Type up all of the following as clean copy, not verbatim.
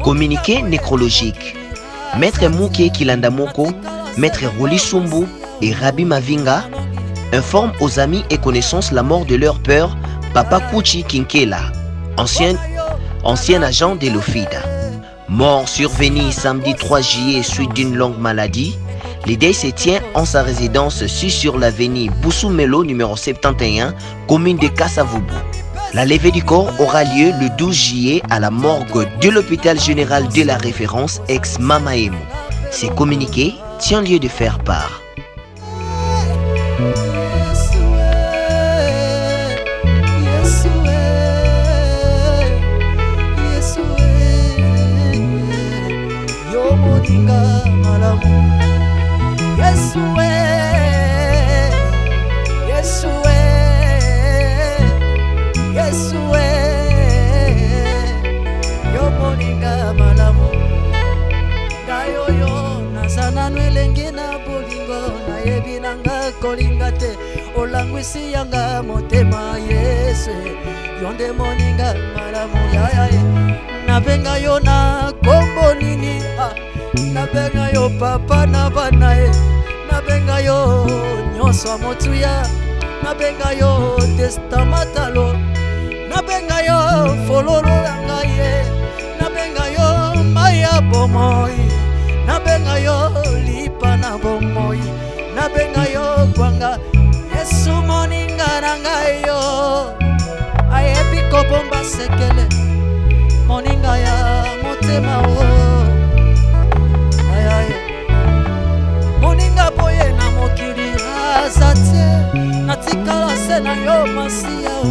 Communiqué nécrologique. Maître Mouké Kilandamoko, Maître Roli Sumbu et Rabbi Mavinga informent aux amis et connaissances la mort de leur père, Papa Kouchi Kinkela, ancien agent de l'OFIDA. Mort survenu samedi 3 juillet suite d'une longue maladie, le deuil se tient en sa résidence sur l'avenue Boussou-Melo numéro 71, commune de Kassavoubou. La levée du corps aura lieu le 12 juillet à la morgue de l'hôpital général de la référence ex-Mamaemo. Ces communiqués tient lieu de faire part. Kolingate olangwisi yanga motema Yesu yonde moninga malamu yayaye nabenga yo na kombo nini nabenga yo papa na banae nabenga yo nyonso motuya nabenga yo testamatalo nabenga yo fololo yanga ye nabenga yo maya bomoi nabenga yo lipa na bomoi nabenga yo kwanga Yesu moninga nanga yo ayebi kobomba sekele moninga ya motema o ayaye moninga boye na mokili azate natikala se na yo masia o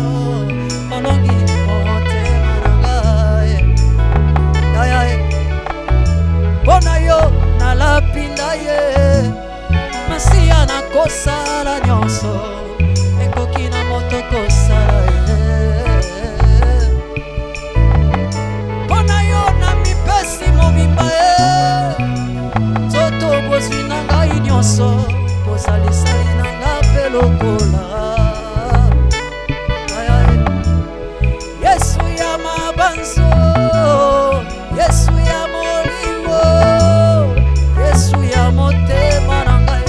olongi motema nanga ayaye bona yo na lapinda ye Masia na kosala nyonso ekoki na moto kosala mpona yo na mipesi mobimba nzoto bozwi na ngai nyonso bozalisali na nga mpe lokola Yesu ya mabanzo Yesu ya molingo Yesu ya motema na ngai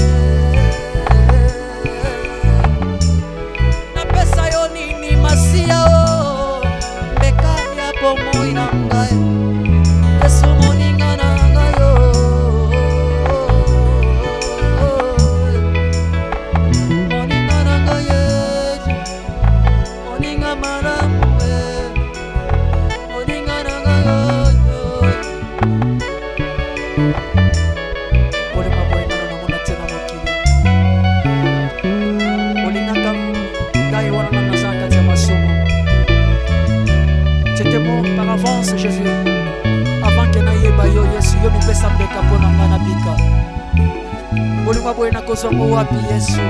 kozongo wapi Yesu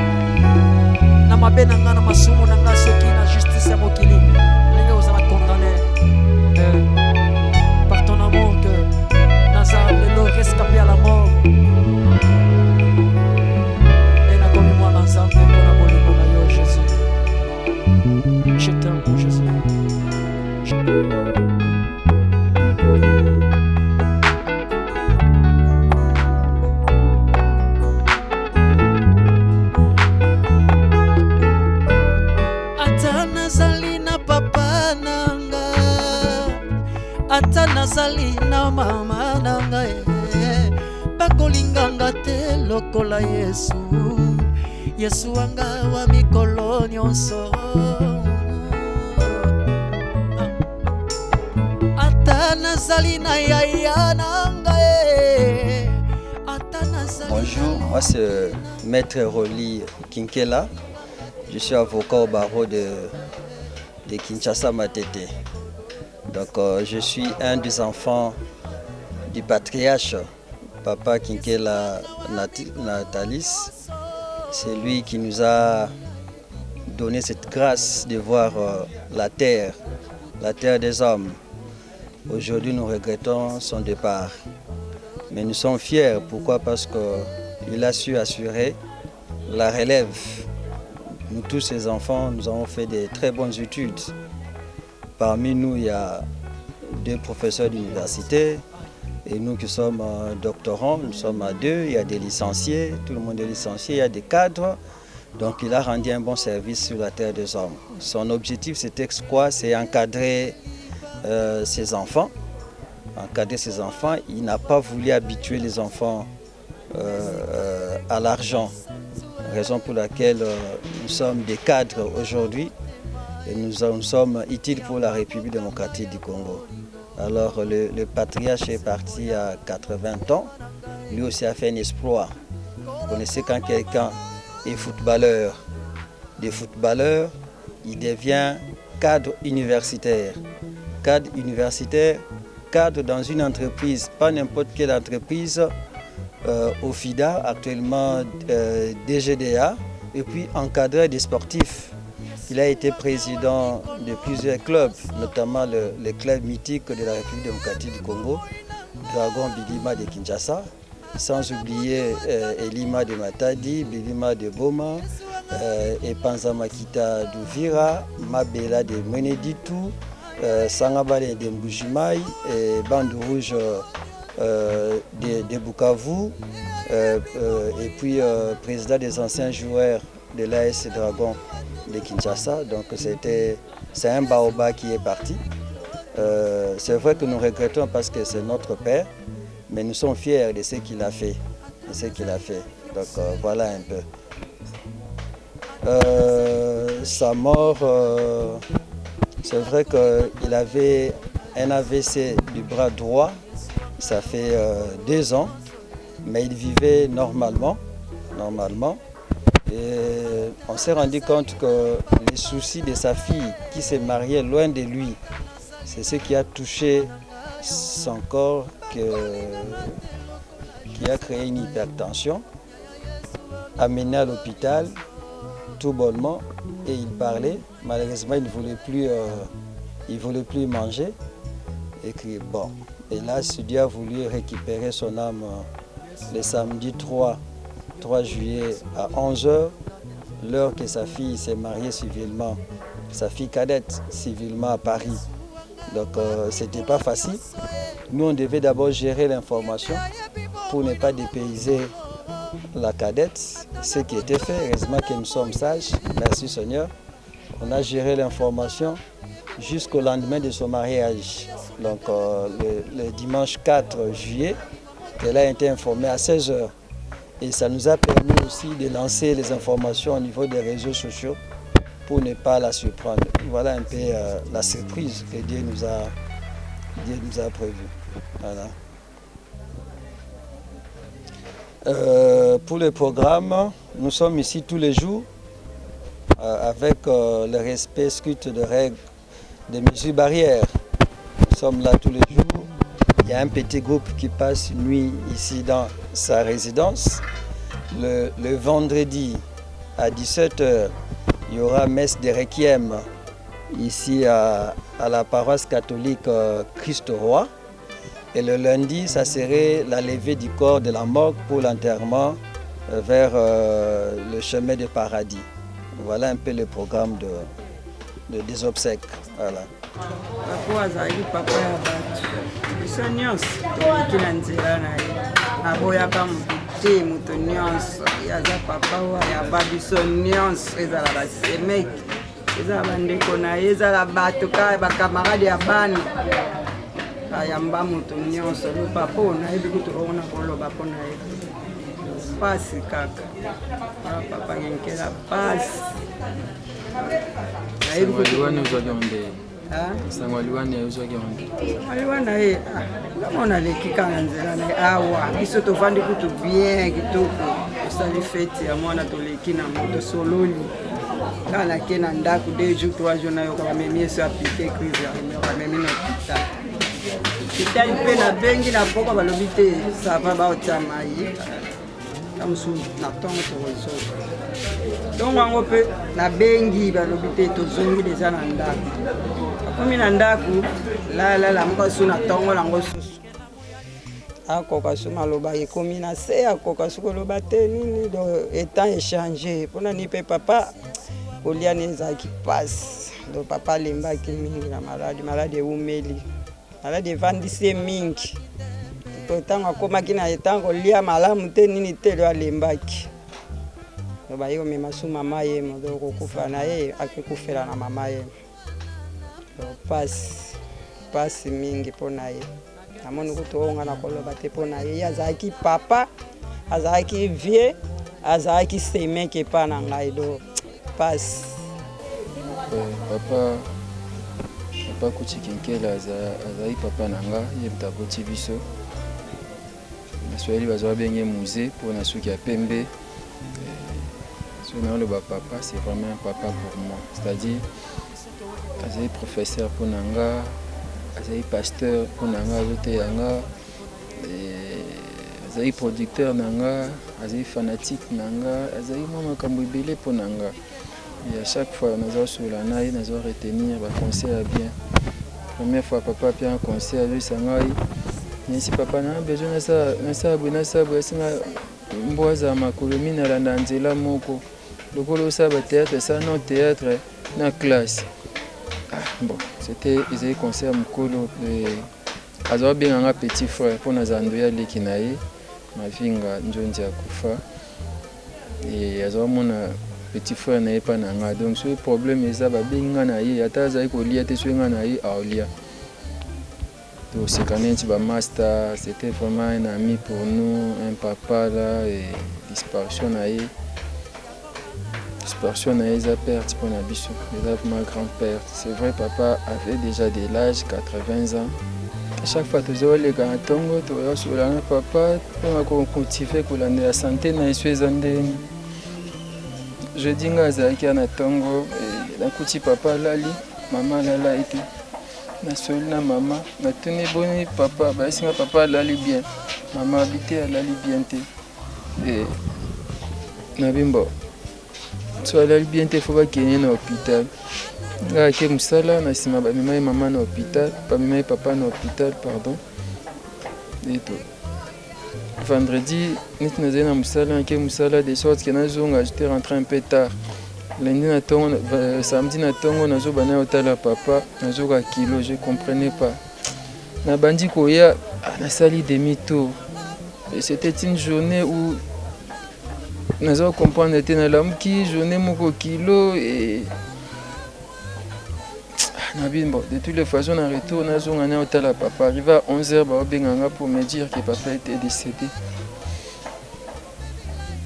na mabe na nga na masumu na nga soki na justice ya mokili ndenge ozala condamné par ton amour que naza lelo rescapé à la mort et nakomi mwana nzambe mpona bolingo na yo Jésus. Je t'aime Jésus. Ata nazali na mama nanga bakolinganga te lokola Yesu Yesu wanga wa mikolo nyonso ata nazali na yaya nanga ata nazali. Bonjour, moi c'est Maître Roli Kinkela. Je suis avocat au barreau de Kinshasa Matete. Donc je suis un des enfants du patriarche Papa Kinkela Natalis. C'est lui qui nous a donné cette grâce de voir la terre des hommes. Aujourd'hui nous regrettons son départ. Mais nous sommes fiers, pourquoi? Parce qu'il a su assurer la relève. Nous tous ces enfants, nous avons fait de très bonnes études. Parmi nous, il y a 2 professeurs d'université. Et nous qui sommes doctorants, nous sommes à 2. Il y a des licenciés, tout le monde est licencié, il y a des cadres. Donc il a rendu un bon service sur la terre des hommes. Son objectif, c'était quoi? C'est encadrer ses enfants. Encadrer ses enfants. Il n'a pas voulu habituer les enfants à l'argent. Raison pour laquelle nous sommes des cadres aujourd'hui et nous sommes utiles pour la République démocratique du Congo. Alors le patriarche est parti à 80 ans. Lui aussi a fait un exploit. Vous connaissez quand quelqu'un est footballeur. Des footballeurs, il devient cadre universitaire. Cadre universitaire, cadre dans une entreprise, pas n'importe quelle entreprise, au FIDA, actuellement DGDA, et puis encadreur des sportifs. Il a été président de plusieurs clubs, notamment le club mythique de la République démocratique du Congo, Dragon Bidima de Kinshasa, sans oublier Elima de Matadi, Bilima de Boma, Epanza Makita d'Uvira, Mabela de Meneditu, Sangabale de Mbujimaï, Bande Rouge de Bukavu, et puis président des anciens joueurs de l'AS Dragon de Kinshasa. Donc c'est un baobab qui est parti. C'est vrai que nous regrettons parce que c'est notre père, mais nous sommes fiers de ce qu'il a fait. Donc voilà un peu. Sa mort, c'est vrai qu'il avait un AVC du bras droit. Ça fait 2 ans, mais il vivait normalement. Et on s'est rendu compte que les soucis de sa fille qui s'est mariée loin de lui, c'est ce qui a touché son corps, qui a créé une hypertension, amené à l'hôpital tout bonnement, et il parlait. Malheureusement, il ne voulait plus manger. Et là, Dieu a voulu récupérer son âme le samedi 3 juillet à 11h, l'heure que sa fille s'est mariée civilement, sa fille cadette civilement à Paris. Donc ce n'était pas facile. Nous, on devait d'abord gérer l'information pour ne pas dépayser la cadette, ce qui était fait. Heureusement que nous sommes sages, merci Seigneur. On a géré l'information jusqu'au lendemain de son mariage. Donc le dimanche 4 juillet, elle a été informée à 16h. Et ça nous a permis aussi de lancer les informations au niveau des réseaux sociaux pour ne pas la surprendre. Voilà un peu la surprise que Dieu nous a prévue. Voilà. Pour le programme, nous sommes ici tous les jours avec le respect strict de règles, des mesures barrières. Nous sommes là tous les jours. Il y a un petit groupe qui passe une nuit ici dans sa résidence. Le vendredi à 17h, il y aura messe de requiem ici à la paroisse catholique Christ-Roi. Et le lundi, ça serait la levée du corps de la morgue pour l'enterrement vers le chemin du paradis. Voilà un peu le programme des obsèques. Voilà. Papa azali papa ya bato biso nyonso tokoki na nzela na ye naboyaka motu te moto nyonso aza papa ya babiso nyonso ezala basemeki ezala bandeko na ye ezala bato kaka bakamarade ya bana ayamba moto nyonso lo papa oyo nayebi kutu okona koloba mpo na ye pasi kaka papa ngenkela pasi nayebi kutu aliwana ye namona leki kaka nzela na ye awa biso tovandi kutu bien kitoko tosali feti ya mwana toleki na moto sololi kaka nake na ndako 2 jours 3 jours nayoka bamemi eso aplike crise bamemi na hôpital hôpital mpe nabengi na poko balobi te sava baotia mai na mosusu na ntongo tokozoka ntongo yango mpe nabengi balobi te tozongi deja na ndako akomi na ndako lalala moko su na ntongo nango susu akoka su maloba ekomi na se akoka su koloba te nini do etant échange mpona ni mpe papa kolia ni ezalaki mpasi do papa alembaki mingi na maladi eumeli maladi evandisi ye mingi to ntango akomaki na ntango lia malamu te nini te lo alembaki to baye komema su mama ye modo kokufa na ye akikufela na mama ye to pasi mingi mpo na ye namoni kutu onga na koloba te mpo na ye azalaki papa azalaki vie azalaki semeke epa na ngai do pasi papa Kuchi Kinkela azali papa na nga ye mtaboti biso naswahili bazwa benge musée pour na suki ya pembe so na le papa c'est vraiment un papa pour moi, c'est-à-dire azali professeur pour na nga azali pasteur pour na nga azote ya nga azali producteur na nga azali fanatique na nga azali mwa makambo ebele pour na nga. Et à chaque fois, nous avons sur la naïe, nous avons retenir le conseil bien. Première fois, papa a fait un conseil à lui, Sangaï. Mais si papa n'a besoin de ça, ma colomine à la Nanzela Moko. Le colo ça va théâtre, ça non théâtre, na classe. Ah, bon, c'était, ils avaient conseil à mon colo. Ils avaient bien un petit frère pour nous andouiller les kinaï. Ma fille, Njonji Akufa. Et ils avaient mon petit frère n'est pas nanga, donc ce problème est ça va bien nganaï ata za ko lia te swinga naï aolia donc c'est quand même un master, c'était vraiment un ami pour nous, un papa là et disparition naï za perte pour nabiso ma grand-père. C'est vrai papa avait déjà de l'âge 80 ans. À chaque fois tu vois les gars tongo tu vois sur la papa pour cultiver pour la santé na iswezande. Je dis que Zaki a tongo et la papa lali, maman lala été. Na seul na maman, na tenu boni papa, bah si papa lali bien, maman habité à lali bien té. Et na bimbo. Soit lali bien té faut pas qu'il y ait un hôpital. Là qui musala na sima bah maman na hôpital, pas papa na hôpital pardon. Et tout. Vendredi, nous avons musala de sorte que j'étais rentré un peu tard. Lundi, samedi, nous avons hôtel papa, nous avons kilo, je ne comprenais pas. Na bandi koya, na sali demi-tour. C'était une journée où nous avons compris que nous avons journée moko kilo et de toutes les façons, on retourne à l'hôtel à papa. Arrivé à 11h, pour me dire que papa était décédé.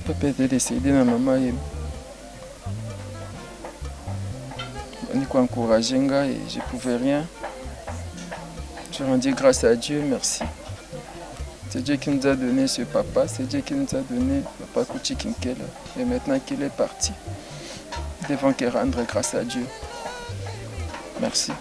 Papa était décédé, ma maman. On dit encourager et je ne pouvais rien. Je rendis grâce à Dieu, merci. C'est Dieu qui nous a donné ce papa, c'est Dieu qui nous a donné papa Kuchi Kinkela. Et maintenant qu'il est parti, nous devons rendre grâce à Dieu. Merci.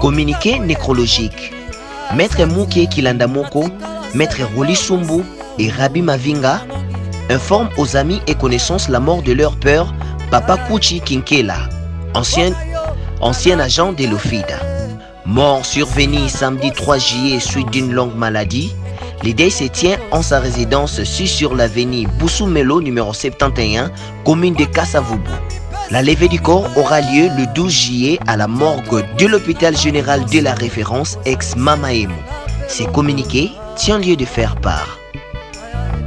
Communiqué nécrologique. Maître Mouké Kilandamoko, Maître Roli Sumbu et Rabbi Mavinga informent aux amis et connaissances la mort de leur père, Papa Kuchi Kinkela, ancien agent de l'OFIDA. Mort survenue samedi 3 juillet suite d'une longue maladie, Le deuil se tient en sa résidence sur l'avenue Boussou-Melo, numéro 71, commune de Kasavubu. La levée du corps aura lieu le 12 juillet à la morgue de l'hôpital général de la référence ex-Mamaemo. Ces communiqués tiennent lieu de faire part.